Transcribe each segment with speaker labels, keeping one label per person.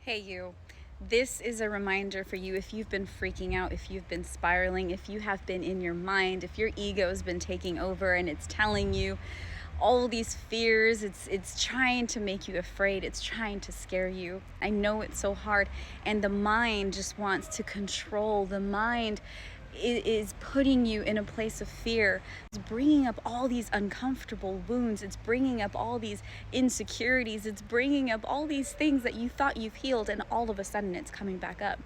Speaker 1: Hey, you. This is a reminder for you if you've been freaking out, if you've been spiraling, if you have been in your mind, if your ego has been taking over and it's telling you all these fears, it's trying to make you afraid, it's trying to scare you. I know it's so hard, and the mind just wants to control. The mind is putting you in a place of fear. It's bringing up all these uncomfortable wounds. It's bringing up all these insecurities. It's bringing up all these things that you thought you've healed, and all of a sudden it's coming back up.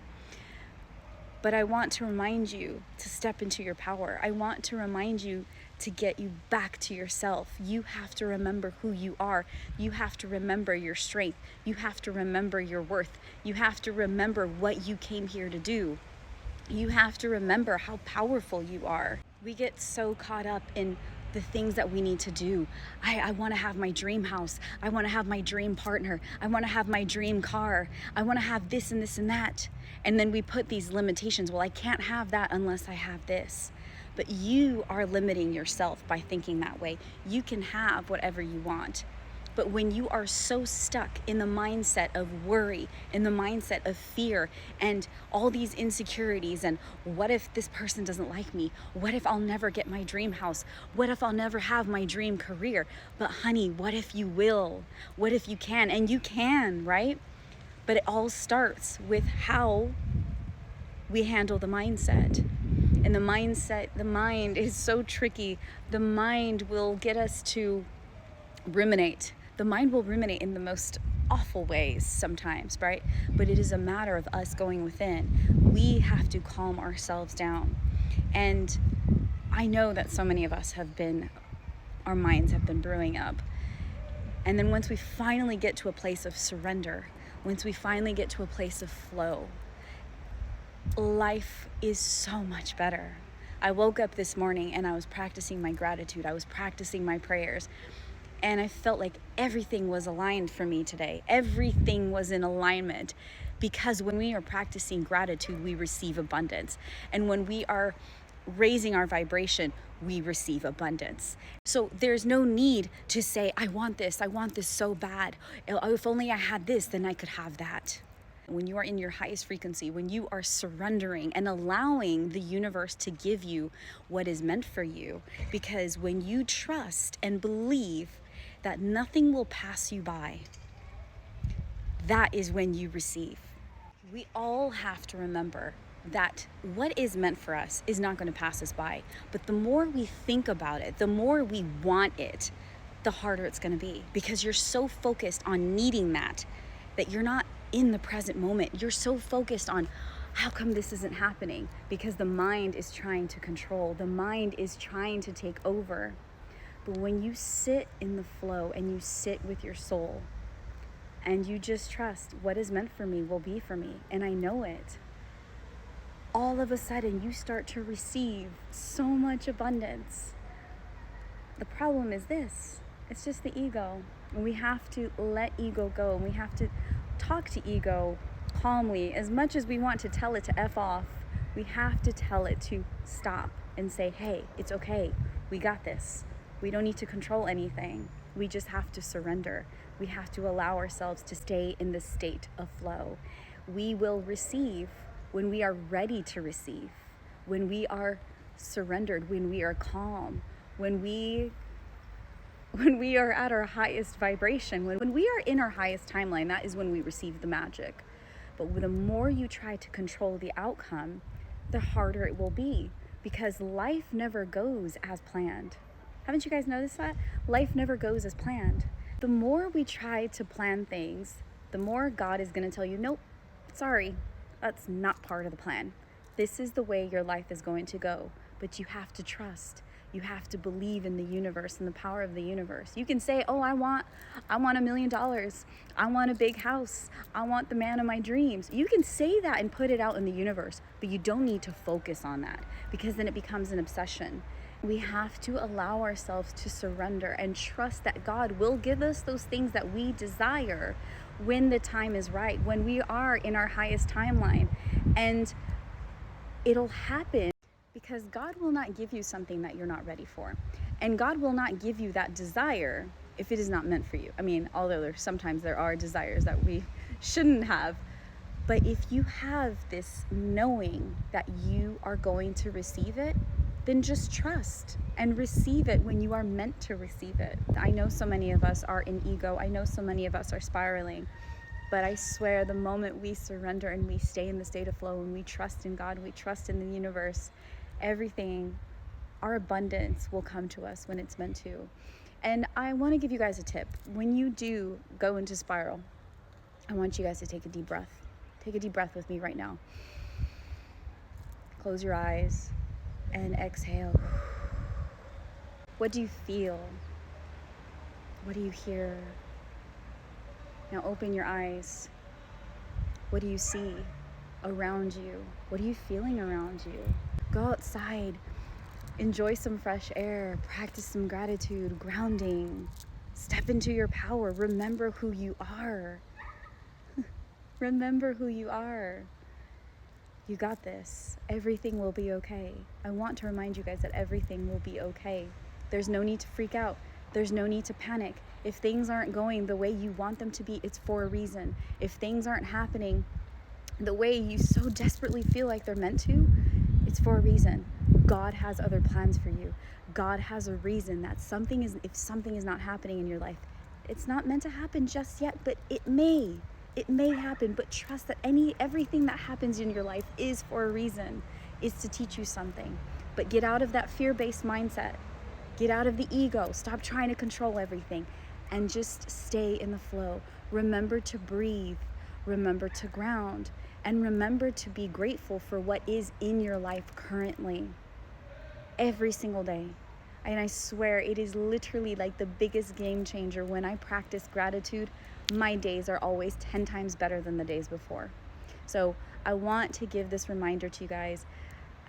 Speaker 1: But I want to remind you to step into your power. I want to remind you to get you back to yourself. You have to remember who you are. You have to remember your strength. You have to remember your worth. You have to remember what you came here to do. You have to remember how powerful you are. We get so caught up in the things that we need to do. I want to have my dream house. I want to have my dream partner. I want to have my dream car. I want to have this and this and that. And then we put these limitations. Well, I can't have that unless I have this. But you are limiting yourself by thinking that way. You can have whatever you want. But when you are so stuck in the mindset of worry, in the mindset of fear, and all these insecurities, and what if this person doesn't like me? What if I'll never get my dream house? What if I'll never have my dream career? But honey, what if you will? What if you can? And you can, right? But it all starts with how we handle the mindset. And the mind is so tricky. The mind will get us to ruminate. The mind will ruminate in the most awful ways sometimes, right? But it is a matter of us going within. We have to calm ourselves down. And I know that so many of us our minds have been brewing up. And then once we finally get to a place of surrender, once we finally get to a place of flow, life is so much better. I woke up this morning and I was practicing my gratitude. I was practicing my prayers. And I felt like everything was aligned for me today. Everything was in alignment, because when we are practicing gratitude, we receive abundance. And when we are raising our vibration, we receive abundance. So there's no need to say, I want this so bad. If only I had this, then I could have that. When you are in your highest frequency, when you are surrendering and allowing the universe to give you what is meant for you, because when you trust and believe that nothing will pass you by, that is when you receive. We all have to remember that what is meant for us is not going to pass us by. But the more we think about it, the more we want it, the harder it's going to be, because you're so focused on needing that you're not in the present moment. You're so focused on, how come this isn't happening? Because the mind is trying to control. The mind is trying to take over. But when you sit in the flow and you sit with your soul and you just trust what is meant for me will be for me, and I know it, all of a sudden you start to receive so much abundance. The problem is this. It's just the ego. And we have to let ego go, and we have to talk to ego calmly. As much as we want to tell it to F off, we have to tell it to stop and say, hey, it's okay. We got this. We don't need to control anything. We just have to surrender. We have to allow ourselves to stay in the state of flow. We will receive when we are ready to receive, when we are surrendered, when we are calm, when we are at our highest vibration, when we are in our highest timeline, that is when we receive the magic. But the more you try to control the outcome, the harder it will be, because life never goes as planned. Haven't you guys noticed that? Life never goes as planned. The more we try to plan things, the more God is going to tell you, nope, sorry, that's not part of the plan. This is the way your life is going to go. But you have to trust. You have to believe in the universe and the power of the universe. You can say, oh, I want $1 million. I want a big house. I want the man of my dreams. You can say that and put it out in the universe, but you don't need to focus on that, because then it becomes an obsession. We have to allow ourselves to surrender and trust that God will give us those things that we desire when the time is right, when we are in our highest timeline. And it'll happen, because God will not give you something that you're not ready for. And God will not give you that desire if it is not meant for you. I mean, although sometimes there are desires that we shouldn't have, But if you have this knowing that you are going to receive it, then just trust and receive it when you are meant to receive it. I know so many of us are in ego. I know so many of us are spiraling. But I swear, the moment we surrender and we stay in the state of flow and we trust in God, we trust in the universe, everything, our abundance will come to us when it's meant to. And I want to give you guys a tip. When you do go into spiral, I want you guys to take a deep breath. Take a deep breath with me right now. Close your eyes and exhale. What do you feel? What do you hear? Now open your eyes. What do you see around you? What are you feeling around you? Go outside. Enjoy some fresh air. Practice some gratitude, grounding. Step into your power. Remember who you are. Remember who you are. You got this. Everything will be okay. I want to remind you guys that everything will be okay. There's no need to freak out. There's no need to panic. If things aren't going the way you want them to be, it's for a reason. If things aren't happening the way you so desperately feel like they're meant to, it's for a reason. God has other plans for you. God has a reason that if something is not happening in your life, it's not meant to happen just yet, but it may happen. But trust that everything that happens in your life is for a reason. It's to teach you something. But get out of that fear-based mindset. Get out of the ego. Stop trying to control everything and just stay in the flow. Remember to breathe. Remember to ground. And remember to be grateful for what is in your life currently. Every single day. And I swear it is literally like the biggest game changer. When I practice gratitude, my days are always 10 times better than the days before. So I want to give this reminder to you guys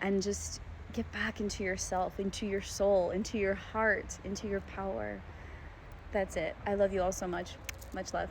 Speaker 1: and just get back into yourself, into your soul, into your heart, into your power. That's it. I love you all so much. Much love.